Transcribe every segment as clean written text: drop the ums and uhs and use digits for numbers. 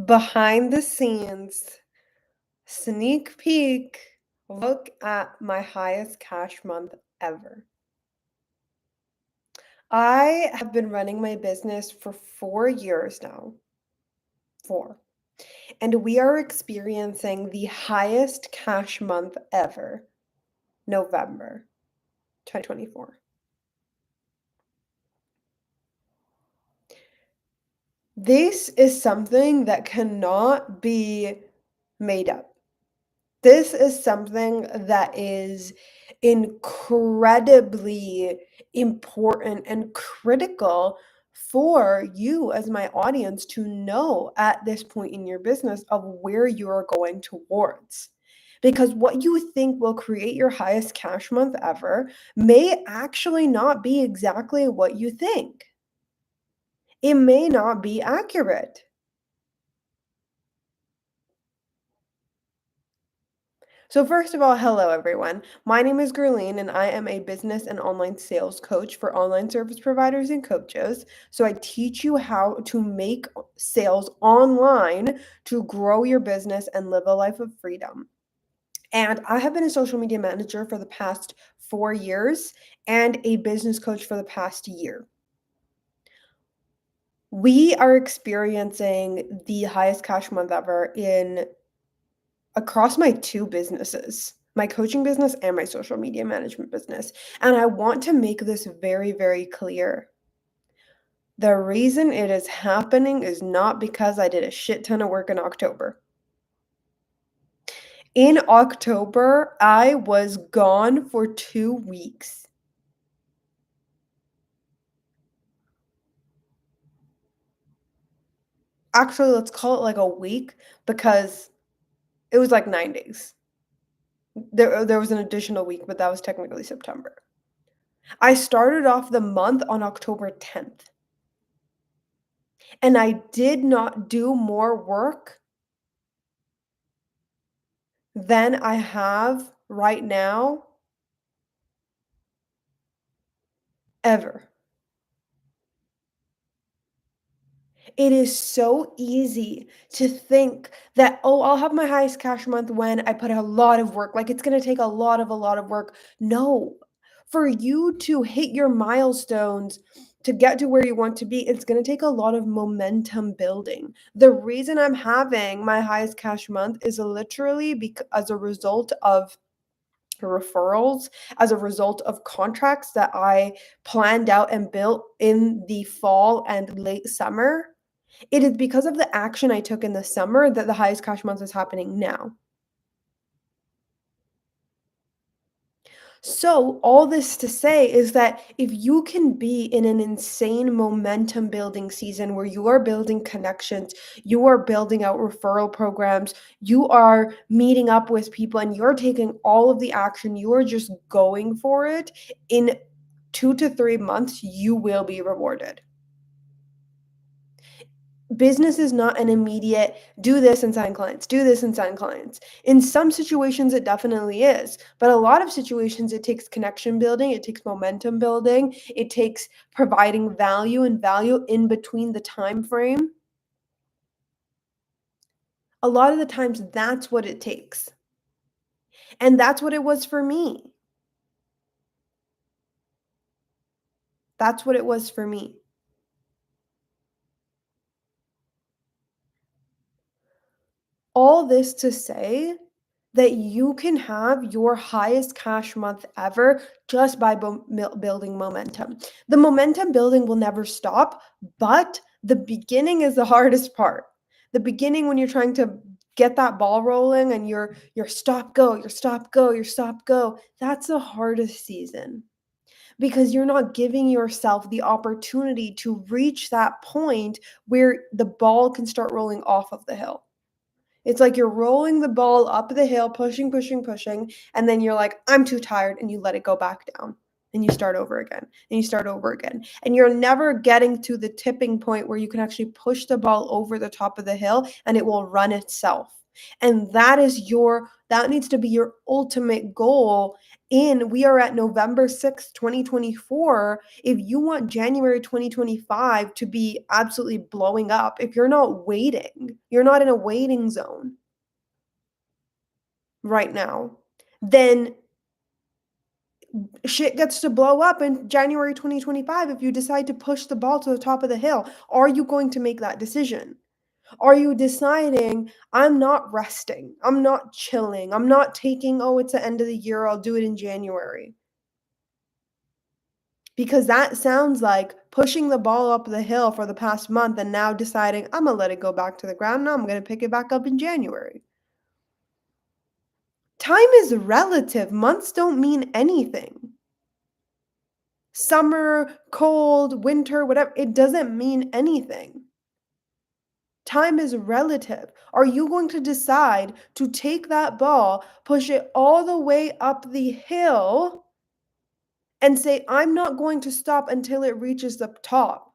Behind the scenes, sneak peek, look at my highest cash month ever. I have been running my business for 4 years now. Four. And we are experiencing the highest cash month ever, November 2024. This is something that cannot be made up. This is something that is incredibly important and critical for you as my audience to know at this point in your business of where you are going towards. Because what you think will create your highest cash month ever may actually not be exactly what you think. It may not be accurate. So, first of all, hello everyone. My name is Gerlene, and I am a business and online sales coach for online service providers and coaches. So, I teach you how to make sales online to grow your business and live a life of freedom. And I have been a social media manager for the past 4 years and a business coach for the past year. We are experiencing the highest cash month ever in across my two businesses, my coaching business and my social media management business. And I want to make this very, very clear. The reason it is happening is not because I did a shit ton of work in October. In October, I was gone for 2 weeks. Actually, let's call it like a week because it was like 9 days. There was an additional week, but that was technically September. I started off the month on October 10th. And I did not do more work than I have right now ever. It is so easy to think that, oh, I'll have my highest cash month when I put a lot of work. Like it's going to take a lot of work. No, for you to hit your milestones, to get to where you want to be, it's going to take a lot of momentum building. The reason I'm having my highest cash month is literally as a result of referrals, as a result of contracts that I planned out and built in the fall and late summer. It is because of the action I took in the summer that the highest cash month is happening now. So, all this to say is that if you can be in an insane momentum building season where you are building connections, you are building out referral programs, you are meeting up with people, and you're taking all of the action, you are just going for it in 2 to 3 months, you will be rewarded. Business is not an immediate do this and sign clients, do this and sign clients. In some situations, it definitely is. But a lot of situations, it takes connection building, it takes momentum building, it takes providing value in between the time frame. A lot of the times, that's what it takes. And that's what it was for me. That's what it was for me. All this to say that you can have your highest cash month ever just by building momentum. The momentum building will never stop, but the beginning is the hardest part. The beginning when you're trying to get that ball rolling and your stop go, your stop go, your stop go, that's the hardest season because you're not giving yourself the opportunity to reach that point where the ball can start rolling off of the hill. It's like you're rolling the ball up the hill, pushing, pushing, pushing, and then you're like, "I'm too tired," and you let it go back down. And you start over again, and you start over again. And you're never getting to the tipping point where you can actually push the ball over the top of the hill and it will run itself. And that needs to be your ultimate goal. We are at November 6th, 2024. If you want January 2025 to be absolutely blowing up, if you're not waiting, you're not in a waiting zone right now, then shit gets to blow up in January 2025 if you decide to push the ball to the top of the hill. Are you going to make that decision? Are you deciding, I'm not resting, I'm not chilling, I'm not taking, oh, it's the end of the year, I'll do it in January? Because that sounds like pushing the ball up the hill for the past month and now deciding, I'm gonna let it go back to the ground. Now I'm gonna pick it back up in January. Time is relative, months don't mean anything. Summer, cold, winter, whatever, it doesn't mean anything. Time is relative. Are you going to decide to take that ball, push it all the way up the hill, and say, I'm not going to stop until it reaches the top?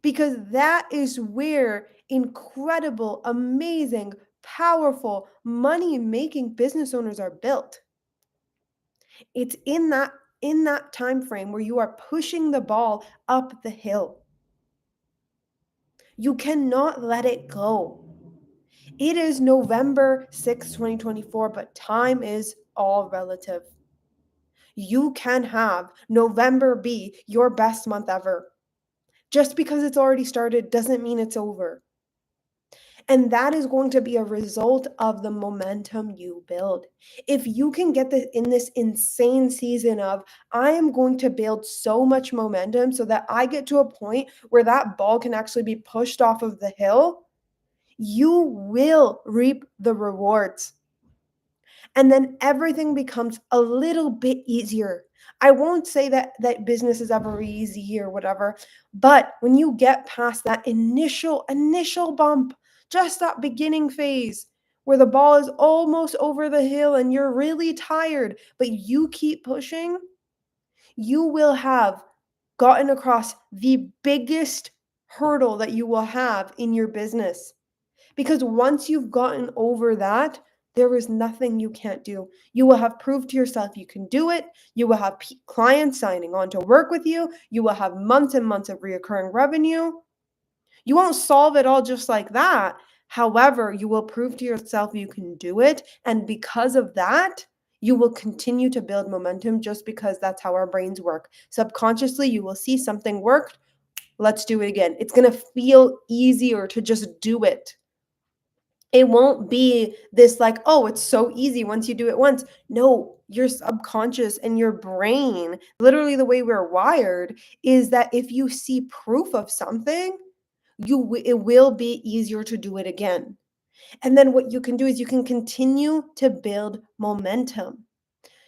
Because that is where incredible, amazing, powerful, money making business owners are built. It's in that time frame where you are pushing the ball up the hill. You cannot let it go. It is November 6th, 2024, but time is all relative. You can have November be your best month ever. Just because it's already started doesn't mean it's over. And that is going to be a result of the momentum you build. If you can get this in this insane season of, I am going to build so much momentum so that I get to a point where that ball can actually be pushed off of the hill, you will reap the rewards. And then everything becomes a little bit easier. I won't say that business is ever easy or whatever, but when you get past that initial bump, just that beginning phase where the ball is almost over the hill and you're really tired, but you keep pushing, you will have gotten across the biggest hurdle that you will have in your business. Because once you've gotten over that, there is nothing you can't do. You will have proved to yourself you can do it. You will have clients signing on to work with you. You will have months and months of reoccurring revenue. You won't solve it all just like that. However, you will prove to yourself you can do it. And because of that, you will continue to build momentum just because that's how our brains work. Subconsciously, you will see something worked. Let's do it again. It's going to feel easier to just do it. It won't be this like, oh, it's so easy once you do it once. No, your subconscious and your brain, literally the way we're wired, is that if you see proof of something, it will be easier to do it again. And then what you can do is you can continue to build momentum.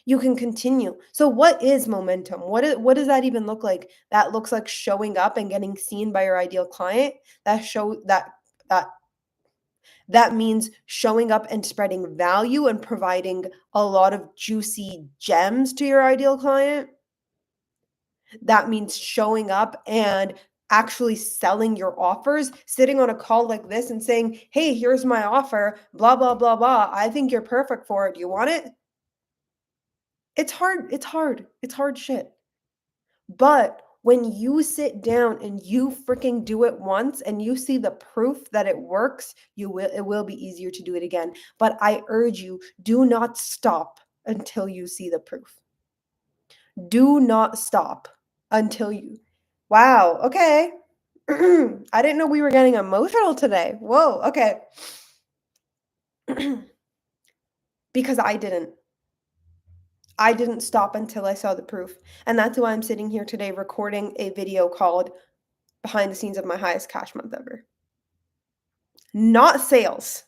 You can continue. So what is momentum? What does that even look like? That looks like showing up and getting seen by your ideal client. That that means showing up and spreading value and providing a lot of juicy gems to your ideal client. That means showing up and actually selling your offers, sitting on a call like this and saying, hey, here's my offer, blah, blah, blah, blah. I think you're perfect for it. Do you want it? It's hard. It's hard. It's hard shit. But when you sit down and you freaking do it once and you see the proof that it works, it will be easier to do it again. But I urge you, do not stop until you see the proof. Do not stop until you. Wow, okay. I didn't know we were getting emotional today. Whoa, okay. Because I didn't. I didn't stop until I saw the proof. And that's why I'm sitting here today recording a video called Behind the Scenes of My Highest Cash Month Ever. Not sales.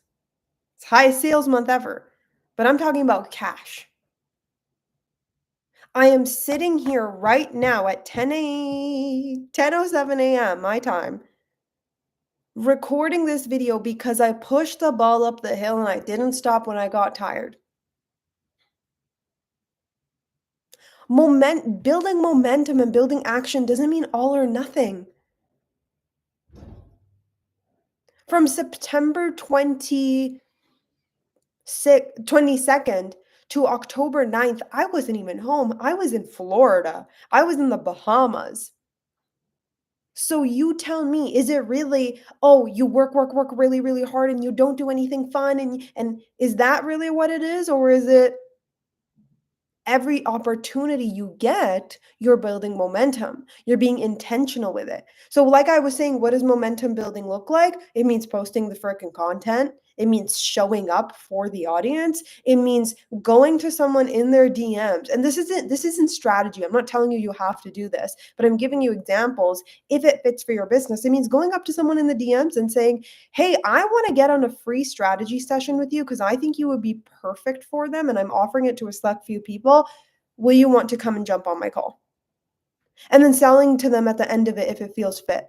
It's highest sales month ever. But I'm talking about cash. I am sitting here right now at 10:07 a.m. my time, recording this video because I pushed the ball up the hill and I didn't stop when I got tired. Building momentum and building action doesn't mean all or nothing. From September 22nd to October 9th, I wasn't even home. I was in Florida. I was in the Bahamas. So you tell me, is it really, oh, you work really, really hard and you don't do anything fun and is that really what it is? Or is it every opportunity you get, you're building momentum. You're being intentional with it. So, like I was saying, what does momentum building look like? It means posting the freaking content. It means showing up for the audience. It means going to someone in their DMs. And this isn't strategy. I'm not telling you you have to do this, but I'm giving you examples if it fits for your business. It means going up to someone in the DMs and saying, "Hey, I want to get on a free strategy session with you because I think you would be perfect for them and I'm offering it to a select few people. Will you want to come and jump on my call?" And then selling to them at the end of it if it feels fit.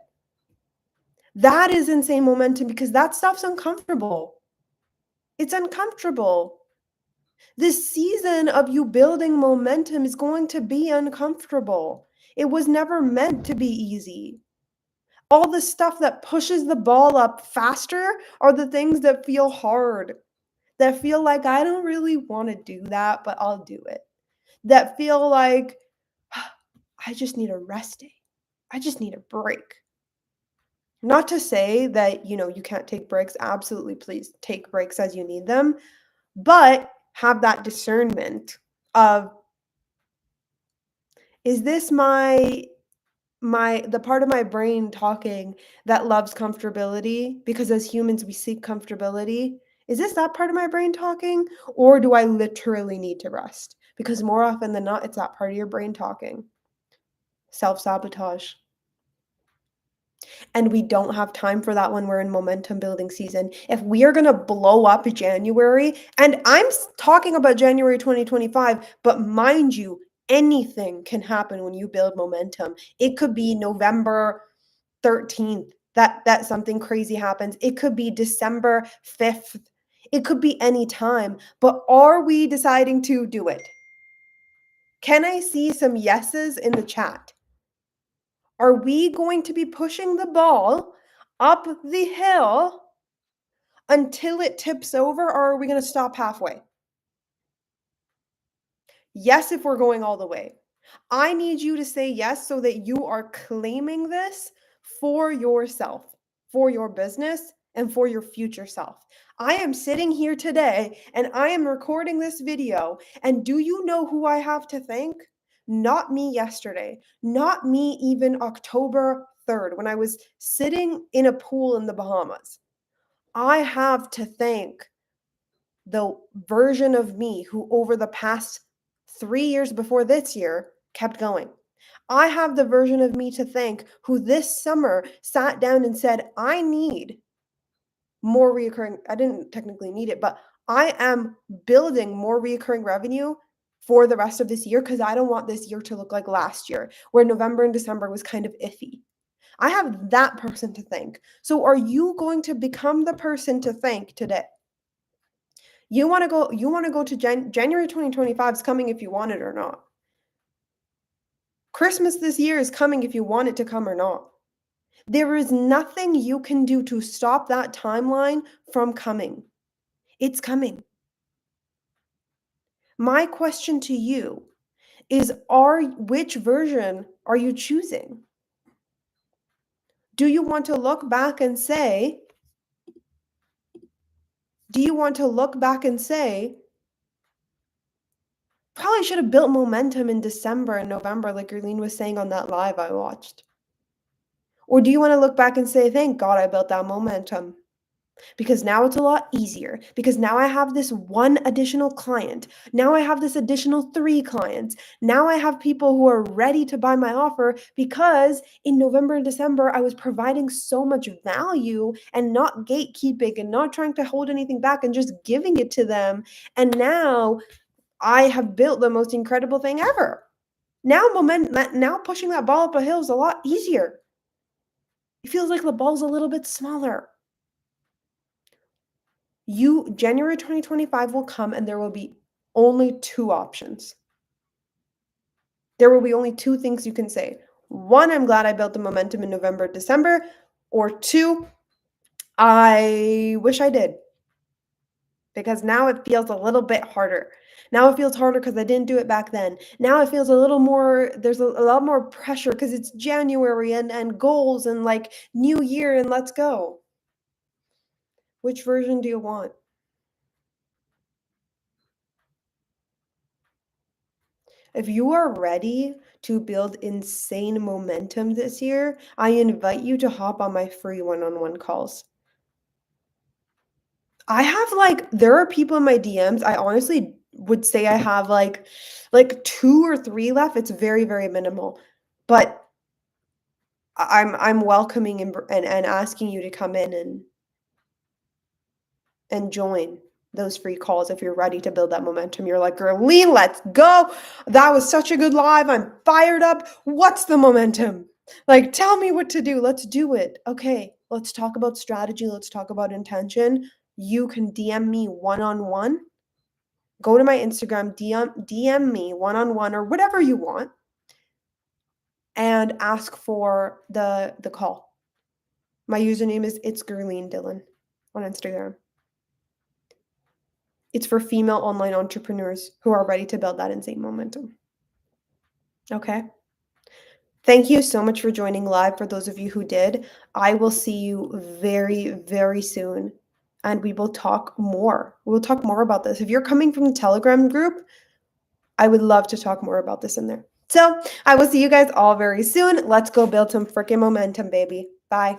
That is insane momentum because that stuff's uncomfortable. It's uncomfortable. This season of you building momentum is going to be uncomfortable. It was never meant to be easy. All the stuff that pushes the ball up faster are the things that feel hard, that feel like I don't really want to do that, but I'll do it. That feel like I just need a rest day. I just need a break. Not to say that, you can't take breaks. Absolutely, please take breaks as you need them, but have that discernment of, is this the part of my brain talking that loves comfortability, because as humans we seek comfortability? Is this that part of my brain talking, or do I literally need to rest? Because more often than not, it's that part of your brain talking. Self-sabotage. And we don't have time for that when we're in momentum building season. If we are going to blow up January, and I'm talking about January 2025, but mind you, anything can happen when you build momentum. It could be November 13th that something crazy happens. It could be December 5th. It could be any time. But are we deciding to do it? Can I see some yeses in the chat? Are we going to be pushing the ball up the hill until it tips over, or are we going to stop halfway? Yes, if we're going all the way. I need you to say yes so that you are claiming this for yourself, for your business, and for your future self. I am sitting here today and I am recording this video. And do you know who I have to thank? Not me yesterday, not me even October 3rd when I was sitting in a pool in the Bahamas. I have to thank the version of me who, over the past 3 years before this year, kept going. I have the version of me to thank who this summer sat down and said, I need more reoccurring. I didn't technically need it, but I am building more reoccurring revenue for the rest of this year because I don't want this year to look like last year, where November and December was kind of iffy. I have that person to thank. So, are you going to become the person to thank today? You want to go to January 2025 is coming if you want it or not. Christmas this year is coming if you want it to come or not. There is nothing you can do to stop that timeline from coming. It's coming. My question to you is, which version are you choosing? Do you want to look back and say, probably should have built momentum in December and November, like Erlene was saying on that live I watched? Or do you want to look back and say, thank God I built that momentum? Because now it's a lot easier. Because now I have this one additional client. Now I have this additional 3 clients. Now I have people who are ready to buy my offer because in November and December, I was providing so much value and not gatekeeping and not trying to hold anything back and just giving it to them. And now I have built the most incredible thing ever. Now pushing that ball up a hill is a lot easier. It feels like the ball's a little bit smaller. January 2025 will come and there will be only 2 options. There will be only 2 things you can say. 1, I'm glad I built the momentum in November, December, or 2, I wish I did, because now it feels a little bit harder. Now it feels harder because I didn't do it back then. Now it feels a little more, there's a lot more pressure because it's January and goals and like new year and let's go. Which version do you want? If you are ready to build insane momentum this year, I invite you to hop on my free one-on-one calls. I have like there are people in my DMs. I honestly would say I have like 2 or 3 left. It's very, very minimal. But I'm welcoming and asking you to come in and join those free calls if you're ready to build that momentum. You're like, "Girlene, let's go. That was such a good live. I'm fired up. What's the momentum? Like, tell me what to do. Let's do it. Okay, let's talk about strategy. Let's talk about intention. You can DM me one on one. Go to my Instagram, DM me one on one or whatever you want, and ask for the call. My username is it's Girlene Dillon on Instagram. It's for female online entrepreneurs who are ready to build that insane momentum. Okay. Thank you so much for joining live. For those of you who did, I will see you very, very soon. And we will talk more. We'll talk more about this. If you're coming from the Telegram group, I would love to talk more about this in there. So I will see you guys all very soon. Let's go build some freaking momentum, baby. Bye.